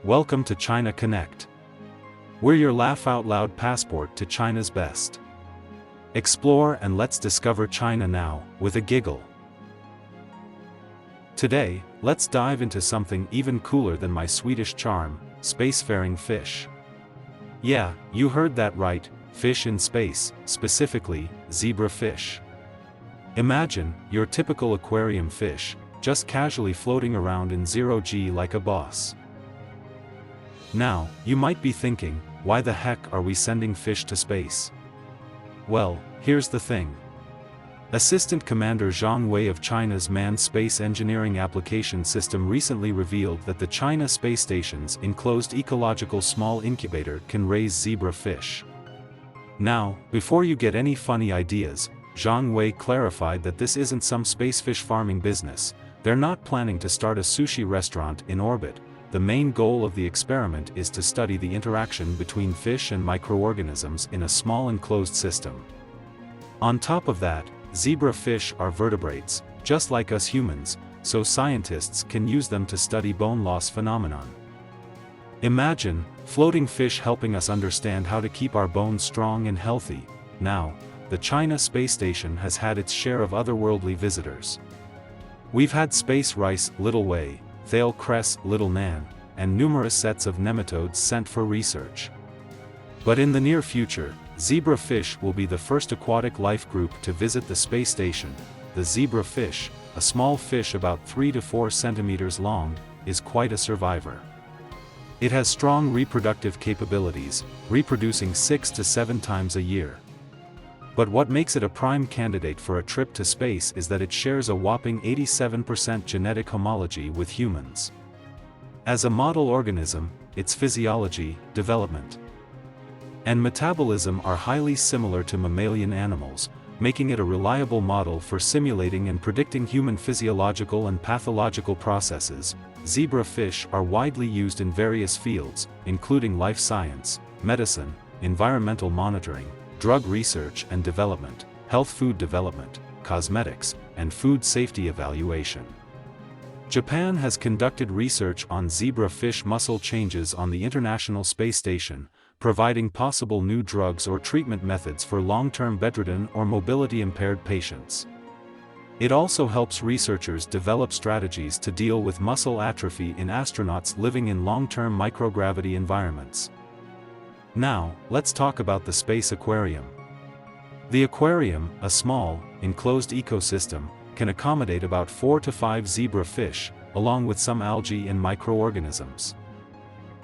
Welcome to China Connect. We're your laugh-out-loud passport to China's best. Explore and let's discover China now, with a giggle. Today, let's dive into something even cooler than my Swedish charm, spacefaring fish. Yeah, you heard that right, fish in space, specifically, zebrafish. Imagine, your typical aquarium fish, just casually floating around in zero-G like a boss. Now, you might be thinking, why the heck are we sending fish to space? Well, here's the thing. Assistant Commander Zhang Wei of China's Manned Space Engineering Application System recently revealed that the China Space Station's enclosed ecological small incubator can raise zebrafish. Now, before you get any funny ideas, Zhang Wei clarified that this isn't some spacefish farming business. They're not planning to start a sushi restaurant in orbit. The main goal of the experiment is to study the interaction between fish and microorganisms in a small enclosed system. On top of that, zebrafish are vertebrates, just like us humans, so scientists can use them to study bone loss phenomenon. Imagine, floating fish helping us understand how to keep our bones strong and healthy. Now, the China Space Station has had its share of otherworldly visitors. We've had space rice, Little Wei, Thale cress, Little Nan, and numerous sets of nematodes sent for research. But in the near future, zebrafish will be the first aquatic life group to visit the space station. The zebrafish, a small fish about 3 to 4 centimeters long, is quite a survivor. It has strong reproductive capabilities, reproducing 6 to 7 times a year. But what makes it a prime candidate for a trip to space is that it shares a whopping 87% genetic homology with humans. As a model organism, its physiology, development, and metabolism are highly similar to mammalian animals, making it a reliable model for simulating and predicting human physiological and pathological processes. Zebrafish are widely used in various fields, including life science, medicine, environmental monitoring, drug research and development, health food development, cosmetics, and food safety evaluation. Japan has conducted research on zebrafish muscle changes on the International Space Station, providing possible new drugs or treatment methods for long-term bedridden or mobility-impaired patients. It also helps researchers develop strategies to deal with muscle atrophy in astronauts living in long-term microgravity environments. Now, let's talk about the space aquarium. The aquarium, a small, enclosed ecosystem, can accommodate about 4 to 5 zebrafish, along with some algae and microorganisms.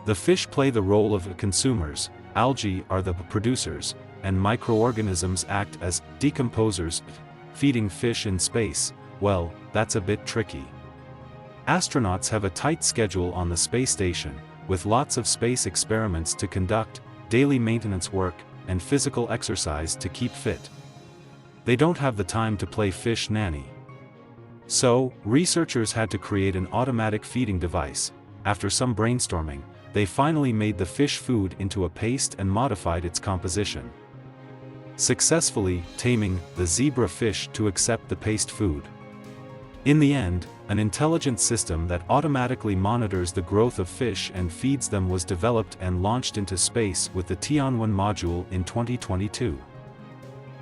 The fish play the role of consumers, algae are the producers, and microorganisms act as decomposers. Feeding fish in space, well, that's a bit tricky. Astronauts have a tight schedule on the space station, with lots of space experiments to conduct, daily maintenance work, and physical exercise to keep fit. They don't have the time to play fish nanny. So, researchers had to create an automatic feeding device. After some brainstorming, they finally made the fish food into a paste and modified its composition, successfully taming the zebrafish to accept the paste food. In the end, an intelligent system that automatically monitors the growth of fish and feeds them was developed and launched into space with the Tianwen module in 2022.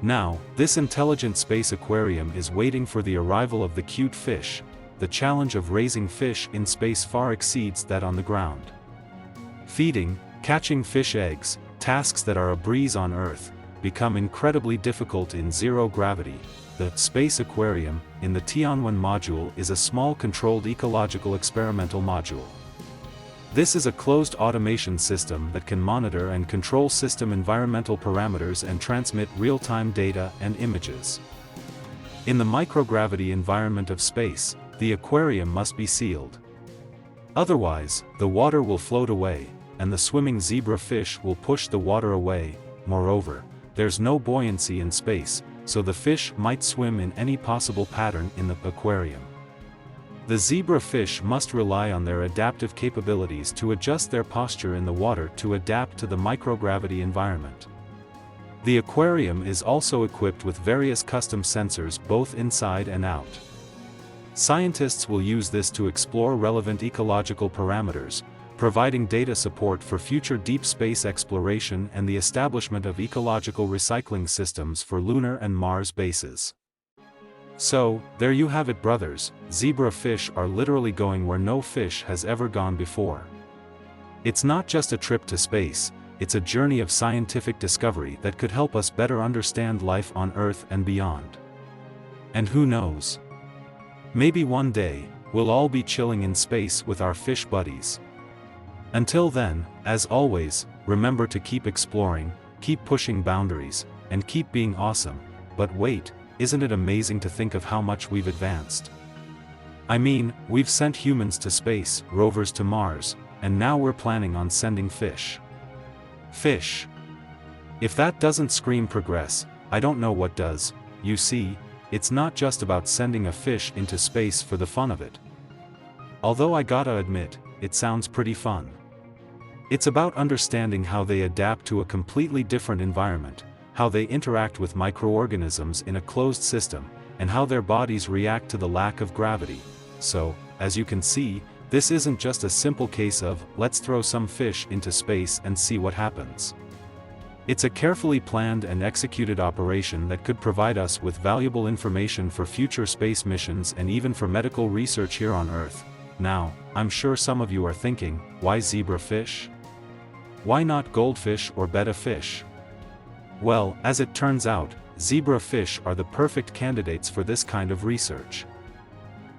Now, this intelligent space aquarium is waiting for the arrival of the cute fish. The challenge of raising fish in space far exceeds that on the ground. Feeding, catching fish eggs, tasks that are a breeze on Earth, become incredibly difficult in zero gravity. The space aquarium, in the Tianwen module, is a small controlled ecological experimental module. This is a closed automation system that can monitor and control system environmental parameters and transmit real-time data and images. In the microgravity environment of space, the aquarium must be sealed. Otherwise, the water will float away, and the swimming zebrafish will push the water away. Moreover, there's no buoyancy in space, so the fish might swim in any possible pattern in the aquarium. The zebrafish must rely on their adaptive capabilities to adjust their posture in the water to adapt to the microgravity environment. The aquarium is also equipped with various custom sensors both inside and out. Scientists will use this to explore relevant ecological parameters, providing data support for future deep space exploration and the establishment of ecological recycling systems for lunar and Mars bases. So, there you have it, brothers. Zebra fish are literally going where no fish has ever gone before. It's not just a trip to space, it's a journey of scientific discovery that could help us better understand life on Earth and beyond. And who knows? Maybe one day, we'll all be chilling in space with our fish buddies. Until then, as always, remember to keep exploring, keep pushing boundaries, and keep being awesome. But wait, isn't it amazing to think of how much we've advanced? I mean, we've sent humans to space, rovers to Mars, and now we're planning on sending fish. Fish. If that doesn't scream progress, I don't know what does. You see, it's not just about sending a fish into space for the fun of it. Although I gotta admit, it sounds pretty fun. It's about understanding how they adapt to a completely different environment, how they interact with microorganisms in a closed system, and how their bodies react to the lack of gravity. So, as you can see, this isn't just a simple case of, let's throw some fish into space and see what happens. It's a carefully planned and executed operation that could provide us with valuable information for future space missions and even for medical research here on Earth. Now, I'm sure some of you are thinking, why zebra fish? Why not goldfish or betta fish? Well, as it turns out, zebra fish are the perfect candidates for this kind of research.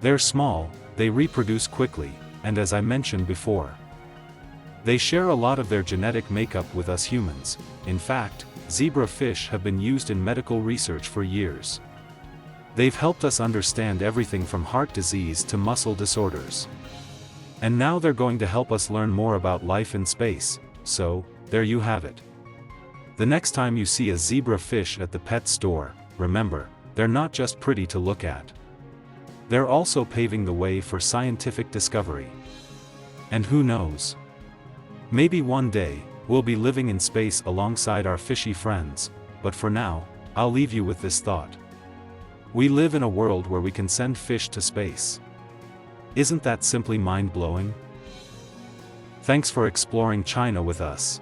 They're small, they reproduce quickly, and as I mentioned before, they share a lot of their genetic makeup with us humans. In fact, zebra fish have been used in medical research for years. They've helped us understand everything from heart disease to muscle disorders. And now they're going to help us learn more about life in space, so, there you have it. The next time you see a zebra fish at the pet store, remember, they're not just pretty to look at. They're also paving the way for scientific discovery. And who knows? Maybe one day, we'll be living in space alongside our fishy friends, but for now, I'll leave you with this thought. We live in a world where we can send fish to space. Isn't that simply mind-blowing? Thanks for exploring China with us.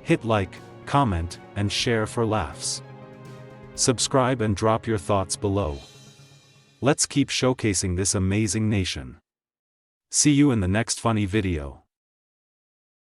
Hit like, comment, and share for laughs. Subscribe and drop your thoughts below. Let's keep showcasing this amazing nation. See you in the next funny video.